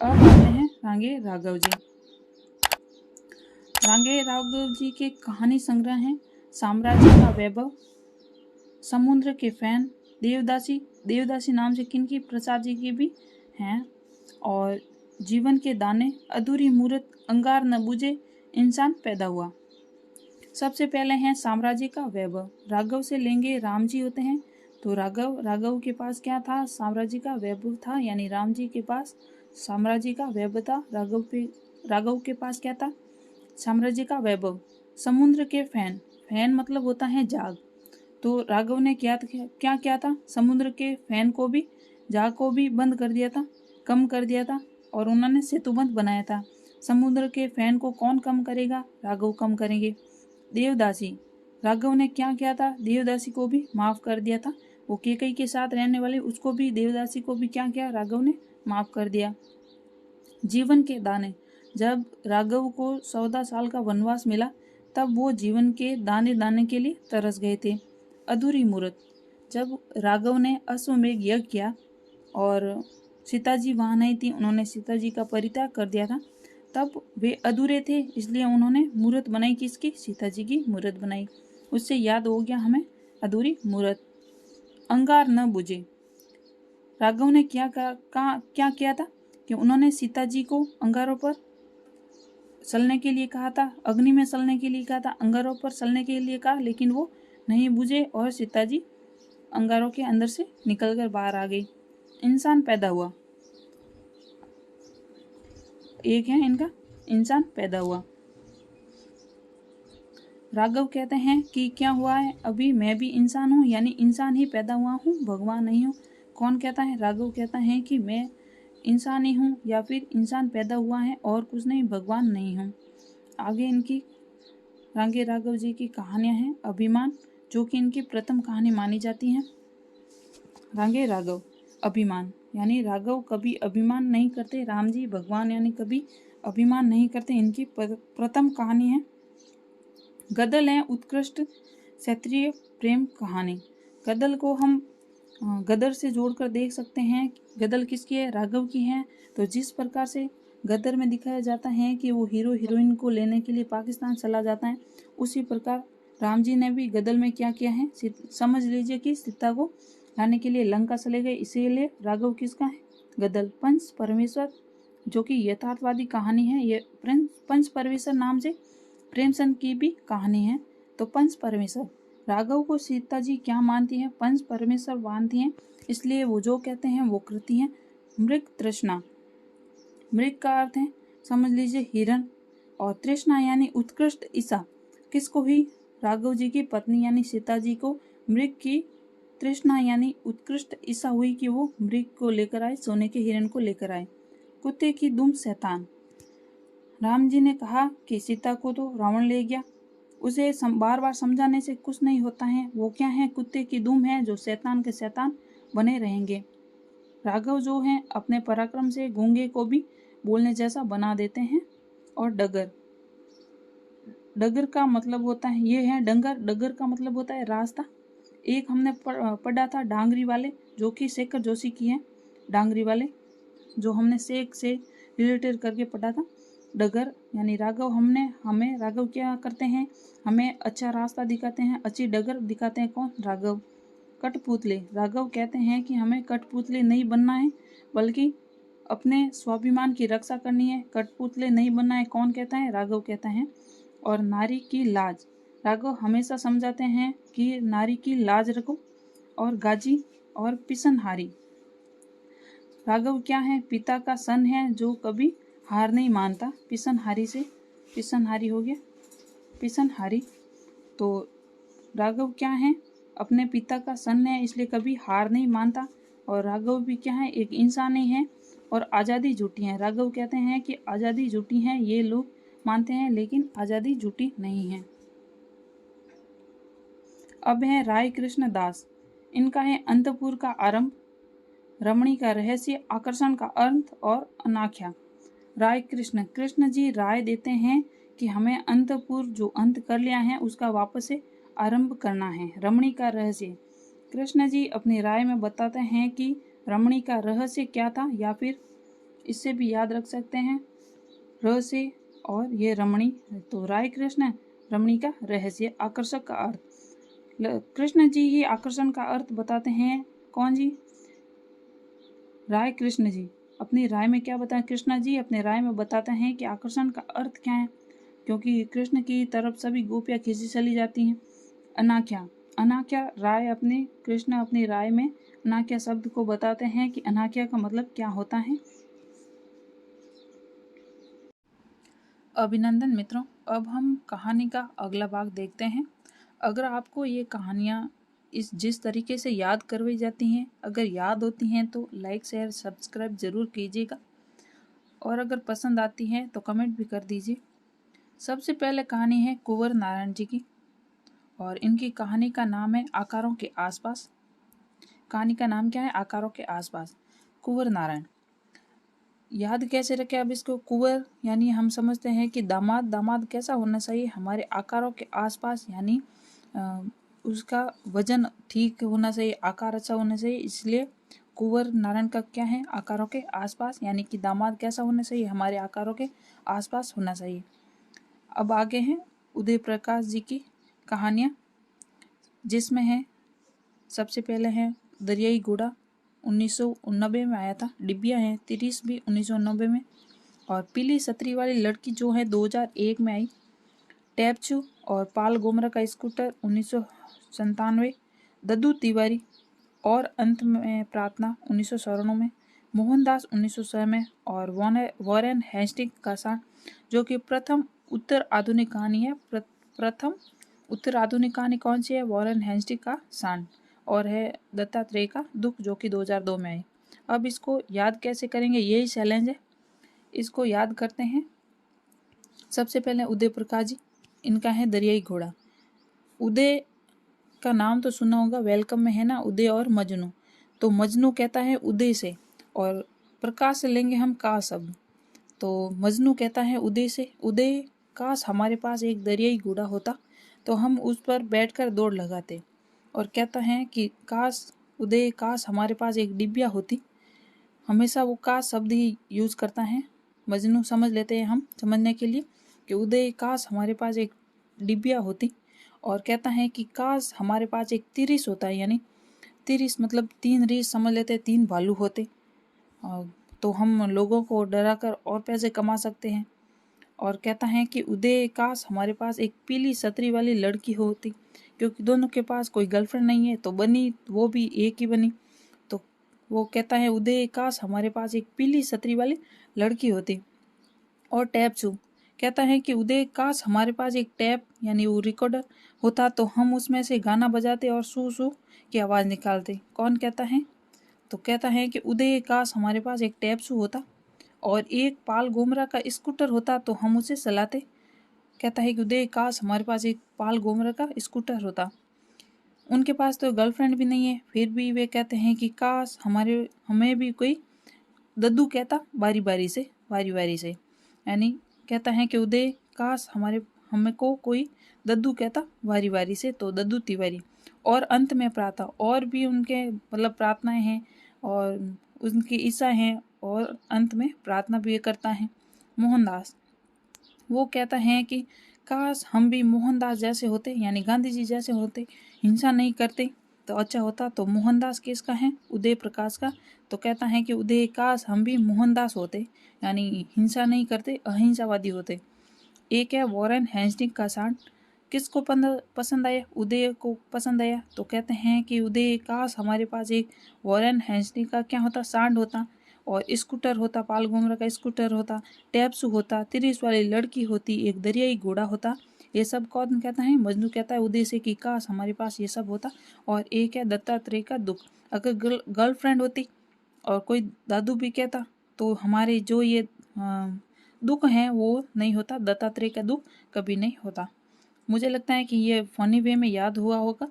अब आते हैं रांगे राघव जी। रांगे राघव जी के कहानी संग्रह हैं साम्राज्य का वैभव, समुद्र के फैन, देवदासी। देवदासी नाम से किनकी? प्रसाद जी की भी हैं। और जीवन के दाने, अधूरी मूरत, अंगार न बुझे, इंसान पैदा हुआ। सबसे पहले हैं साम्राज्य का वैभव। राघव से लेंगे, राम जी होते हैं। तो राघव के पास क्या था? साम्राज्य का वैभव था, यानी राम जी के पास साम्राज्य का वैभव था। राघव के पास क्या था? साम्राज्य का वैभव। समुद्र के फैन, फैन मतलब होता है जाग। तो राघव ने क्या किया था? समुद्र के फैन को भी, जाग को भी बंद कर दिया था, कम कर दिया था, और उन्होंने सेतुबंध बनाया था। समुद्र के फैन को कौन कम करेगा? राघव कम करेंगे। देवदासी, राघव ने क्या किया था? देवदासी को भी माफ कर दिया था। वो केकई के साथ रहने वाले, उसको भी, देवदासी को भी क्या किया? राघव ने माफ कर दिया। जीवन के दाने, जब राघव को 14 साल का वनवास मिला तब वो जीवन के दाने दाने के लिए तरस गए थे। अधूरी मूरत, जब राघव ने अश्वमेघ यज्ञ किया और सीता जी वहाँ नहीं थी, उन्होंने सीता जी का परित्याग कर दिया था, तब वे अधूरे थे, इसलिए उन्होंने मूर्त बनाई। किसकी? सीता जी की मूर्त बनाई। उससे याद हो गया हमें अधूरी मूर्त। अंगार न बुझे, राघव ने क्या किया था कि उन्होंने सीता जी को अंगारों पर चलने के लिए कहा था, अग्नि में चलने के लिए कहा था, अंगारों पर चलने के लिए कहा, लेकिन वो नहीं बुझे और सीता जी अंगारों के अंदर से निकलकर बाहर आ गई। इंसान पैदा हुआ, एक है इनका, इंसान पैदा हुआ। राघव कहते हैं कि क्या हुआ है, अभी मैं भी इंसान हूँ, यानी इंसान ही पैदा हुआ हूँ, भगवान नहीं हूँ। कौन कहता है? राघव कहता है कि मैं इंसान ही हूँ, या फिर इंसान पैदा हुआ है और कुछ नहीं, भगवान नहीं हूँ। आगे इनकी रांगे राघव जी की कहानियां हैं। अभिमान, जो कि इनकी प्रथम कहानी मानी जाती है। रांगे राघव, अभिमान, यानी राघव कभी अभिमान नहीं करते। राम जी भगवान यानी कभी अभिमान नहीं करते। इनकी प्रथम कहानी है गदल है उत्कृष्ट क्षत्रिय प्रेम कहानी। गदल को हम गदर से जोड़कर देख सकते हैं। गदल किसकी है? राघव की है। तो जिस प्रकार से गदर में दिखाया जाता है कि वो हीरो हीरोइन को लेने के लिए पाकिस्तान चला जाता है, उसी प्रकार राम जी ने भी गदल में क्या किया है? समझ लीजिए कि सीता को लाने के लिए लंका चले गए, इसीलिए राघव किसका है? गदल। पंच परमेश्वर, जो कि यथार्थवादी कहानी है, ये पंच परमेश्वर नाम से प्रेमचंद की भी कहानी है। तो पंच परमेश्वर, राघव को सीता जी क्या मानती हैं? पंच परमेश्वर मानती हैं, इसलिए वो जो कहते हैं वो करती हैं। मृग तृष्णा, मृग का अर्थ है समझ लीजिए हिरण, और तृष्णा यानी उत्कृष्ट ईसा। किसको ही? राघव जी की पत्नी यानी सीता जी को मृग की तृष्णा यानी उत्कृष्ट ईसा हुई कि वो मृग को लेकर आए, सोने के हिरण को लेकर आए। कुत्ते की दुम शैतान, राम जी ने कहा कि सीता को तो रावण ले गया, उसे बार बार समझाने से कुछ नहीं होता है। वो क्या है? कुत्ते की दुम है, जो शैतान के शैतान बने रहेंगे। राघव जो हैं अपने पराक्रम से गूंगे को भी बोलने जैसा बना देते हैं। और डगर, डगर का मतलब होता है, ये है डंगर, डगर का मतलब होता है रास्ता। एक हमने पढ़ा था डांगरी वाले, जो कि शेखर जोशी की है, डांगरी वाले, जो हमने शेख से रिलेटेड करके पढ़ा था। डगर यानी राघव, हमें राघव क्या करते हैं? हमें अच्छा रास्ता दिखाते हैं, अच्छी डगर दिखाते हैं। कौन? राघव। कठपुतली, राघव कहते हैं कि हमें कठपुतली नहीं बनना है, बल्कि अपने स्वाभिमान की रक्षा करनी है, कठपुतली नहीं बनना है। कौन कहता है? राघव कहता है। और नारी की लाज, राघव हमेशा समझाते हैं कि नारी की लाज रखो। और गाजी और पिसनहारी, राघव क्या है? पिता का सन है, जो कभी हार नहीं मानता। पिसनहारी से पिसनहारी हो गया, पिसनहारी। तो राघव क्या है? अपने पिता का सन है, इसलिए कभी हार नहीं मानता। और राघव भी क्या है? एक इंसान ही है। और आज़ादी झूठी है, राघव कहते हैं कि आज़ादी झूठी है, ये लोग मानते हैं, लेकिन आज़ादी झूठी नहीं है। अब है राय कृष्ण दास, इनका है अंतपुर का आरंभ, रमणी का रहस्य, आकर्षण का अर्थ और अनाख्या। राय कृष्ण, कृष्ण जी राय देते हैं कि हमें अंतपुर जो अंत कर लिया है उसका वापस से आरंभ करना है। रमणी का रहस्य, कृष्ण जी अपनी राय में बताते हैं कि रमणी का रहस्य क्या था, या फिर इससे भी याद रख सकते हैं र से, और ये रमणी, तो राय कृष्ण रमणी का रहस्य, आकर्षक का अर्थ। कृष्ण जी ही आकर्षण का अर्थ बताते हैं। कौन जी? राय कृष्ण जी अपनी राय में क्या बताएं? कृष्णा जी अपने राय में बताते हैं कि आकर्षण का अर्थ क्या है, क्योंकि कृष्ण की तरफ सभी गोपियां खींची चली जाती हैं। अनाख्या, अनाख्या राय अपने कृष्ण अपनी राय में अनाख्या शब्द को बताते हैं कि अनाख्या का मतलब क्या होता है। अभिनंदन मित्रों, अब हम कहानी का अगला भाग देखते हैं। अगर आपको ये कहानियाँ जिस तरीके से याद करवाई जाती हैं, अगर याद होती हैं तो लाइक शेयर सब्सक्राइब ज़रूर कीजिएगा, और अगर पसंद आती है तो कमेंट भी कर दीजिए। सबसे पहले कहानी है कुंवर नारायण जी की, और इनकी कहानी का नाम है आकारों के आसपास। कहानी का नाम क्या है? आकारों के आसपास। कुंवर नारायण। याद कैसे रखें अब इसको? कुंवर यानी हम समझते हैं कि दामाद। दामाद कैसा होना चाहिए? हमारे आकारों के आसपास, यानी उसका वजन ठीक होना चाहिए, आकार अच्छा होना चाहिए। इसलिए कुंवर नारायण का क्या है? आकारों के आसपास, यानी कि दामाद कैसा होना चाहिए? हमारे आकारों के आसपास होना चाहिए। अब आगे हैं उदय प्रकाश जी की कहानियाँ, जिसमें है सबसे पहले है दरियाई घोड़ा, 1990 में आया था। डिबिया है 30 भी 1990 में, और पीली छतरी वाली लड़की जो है 2001 में आई। टैपचू और पाल गोमरा का स्कूटर 1997, दद्दू तिवारी और अंत में प्रार्थना 1994 में, मोहनदास 1906 में, और वॉरेन हेस्टिंग का सांड, जो कि प्रथम उत्तर आधुनिक कहानी है। प्रथम उत्तर आधुनिक कहानी कौन सी है? वॉरेन हेस्टिंग का सांड, और है दत्तात्रेय का दुख, जो कि 2002 में आई। अब इसको याद कैसे करेंगे? यही चैलेंज है। इसको याद करते हैं। सबसे पहले उदय प्रकाश जी, इनका है दरियाई घोड़ा। उदय का नाम तो सुना होगा, वेलकम में है ना, उदय और मजनू। तो मजनू कहता है उदय से, और प्रकाश से लेंगे हम का शब्द। तो मजनू कहता है उदय से, उदय काश हमारे पास एक दरियाई घोड़ा होता तो हम उस पर बैठकर दौड़ लगाते। और कहता है कि काश उदय, काश हमारे पास एक डिबिया होती। हमेशा वो काश शब्द ही यूज़ करता है मजनू। समझ लेते हैं हम समझने के लिए कि उदय, काश हमारे पास एक डिबिया होती। और कहता है कि काश हमारे पास एक तिरिस होता है, यानी तिरिस मतलब 3 रीस समझ लेते हैं, 3 भालू होते, तो हम लोगों को डराकर और पैसे कमा सकते हैं। और कहता है कि उदय, काश हमारे पास एक पीली छतरी वाली लड़की होती, क्योंकि दोनों के पास कोई गर्लफ्रेंड नहीं है, तो बनी वो भी एक ही बनी। तो वो कहता है उदय, काश हमारे पास एक पीली छतरी वाली लड़की होती। और टैप छू कहता है कि उदय, काश हमारे पास एक टैप यानी वो रिकॉर्डर होता तो हम उसमें से गाना बजाते और सू सू की आवाज़ निकालते। कौन कहता है? तो कहता है कि उदय, काश हमारे पास एक टैप शू होता और एक पाल गोमरा का स्कूटर होता तो हम उसे चलाते। कहता है कि उदय, काश हमारे पास एक पाल गोमरा का स्कूटर होता। उनके पास तो गर्लफ्रेंड भी नहीं है, फिर भी वे कहते हैं कि काश हमें भी कोई दद्दू कहता बारी बारी से, यानी कहता है कि उदय, काश हमें को कोई दद्दू कहता बारी बारी से, तो दद्दू तिवारी। और अंत में प्रार्थना, और भी उनके मतलब प्रार्थनाएं हैं और उनकी इच्छा हैं, और अंत में प्रार्थना भी करता है मोहनदास। वो कहता है कि काश हम भी मोहनदास जैसे होते, यानी गांधी जी जैसे होते, हिंसा नहीं करते तो अच्छा होता। तो मोहनदास किसका है? उदय प्रकाश का। तो कहता है कि उदय, काश हम भी मोहनदास होते, यानी हिंसा नहीं करते, अहिंसावादी होते। एक है वॉरेन हेस्टिंग का सांड। किसको पसंद आया? उदय को पसंद आया। तो कहते हैं कि उदय, काश हमारे पास एक वॉरेन हेस्टिंग का क्या होता? सांड होता, और स्कूटर होता, पाल गोमरा का स्कूटर होता, टैप्सू होता, तिरिस वाली लड़की होती, एक दरियाई घोड़ा होता। ये सब कौन कहता है? मजनू कहता है उदय से कि काश हमारे पास ये सब होता। और एक है दत्तात्रेय का दुख। अगर गर्लफ्रेंड होती और कोई दादू भी कहता तो हमारे जो ये दुख हैं वो नहीं होता, दत्तात्रेय का दुख कभी नहीं होता। मुझे लगता है कि ये फनी वे में याद हुआ होगा।